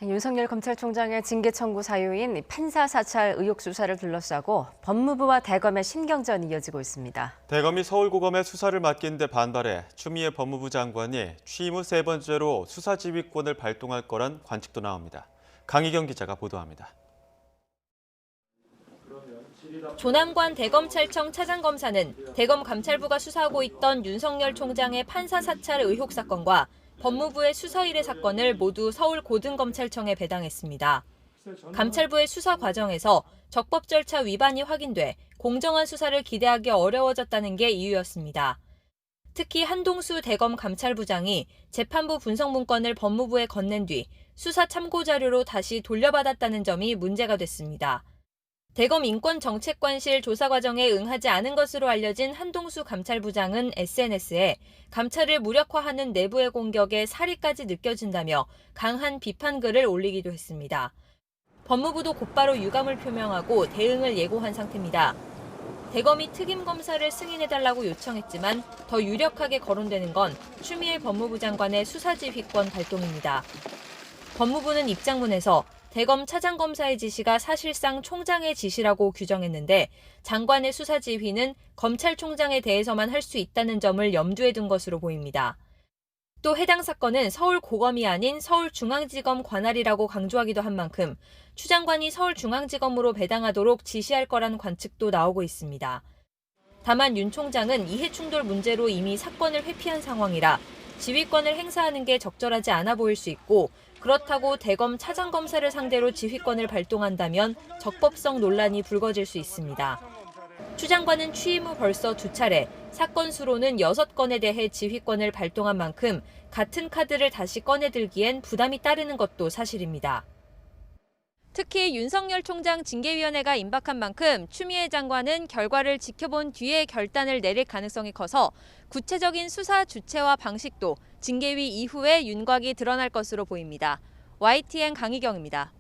윤석열 검찰총장의 징계 청구 사유인 판사 사찰 의혹 수사를 둘러싸고 법무부와 대검의 신경전이 이어지고 있습니다. 대검이 서울고검의 수사를 맡긴 데 반발해 추미애 법무부 장관이 취임 후 세 번째로 수사지휘권을 발동할 거란 관측도 나옵니다. 강희경 기자가 보도합니다. 조남관 대검찰청 차장검사는 대검 감찰부가 수사하고 있던 윤석열 총장의 판사 사찰 의혹 사건과 법무부의 수사 의뢰 사건을 모두 서울 고등검찰청에 배당했습니다. 감찰부의 수사 과정에서 적법 절차 위반이 확인돼 공정한 수사를 기대하기 어려워졌다는 게 이유였습니다. 특히 한동수 대검 감찰부장이 재판부 분석 문건을 법무부에 건넨 뒤 수사 참고 자료로 다시 돌려받았다는 점이 문제가 됐습니다. 대검 인권정책관실 조사 과정에 응하지 않은 것으로 알려진 한동수 감찰부장은 SNS에 감찰을 무력화하는 내부의 공격에 살이까지 느껴진다며 강한 비판글을 올리기도 했습니다. 법무부도 곧바로 유감을 표명하고 대응을 예고한 상태입니다. 대검이 특임검사를 승인해달라고 요청했지만 더 유력하게 거론되는 건 추미애 법무부 장관의 수사지휘권 발동입니다. 법무부는 입장문에서 대검 차장검사의 지시가 사실상 총장의 지시라고 규정했는데 장관의 수사 지휘는 검찰총장에 대해서만 할 수 있다는 점을 염두에 둔 것으로 보입니다. 또 해당 사건은 서울고검이 아닌 서울중앙지검 관할이라고 강조하기도 한 만큼 추 장관이 서울중앙지검으로 배당하도록 지시할 거란 관측도 나오고 있습니다. 다만 윤 총장은 이해충돌 문제로 이미 사건을 회피한 상황이라 지휘권을 행사하는 게 적절하지 않아 보일 수 있고 그렇다고 대검 차장검사를 상대로 지휘권을 발동한다면 적법성 논란이 불거질 수 있습니다. 추 장관은 취임 후 벌써 2차례, 사건 수로는 6건에 대해 지휘권을 발동한 만큼 같은 카드를 다시 꺼내들기엔 부담이 따르는 것도 사실입니다. 특히 윤석열 총장 징계위원회가 임박한 만큼 추미애 장관은 결과를 지켜본 뒤에 결단을 내릴 가능성이 커서 구체적인 수사 주체와 방식도 징계위 이후에 윤곽이 드러날 것으로 보입니다. YTN 강희경입니다.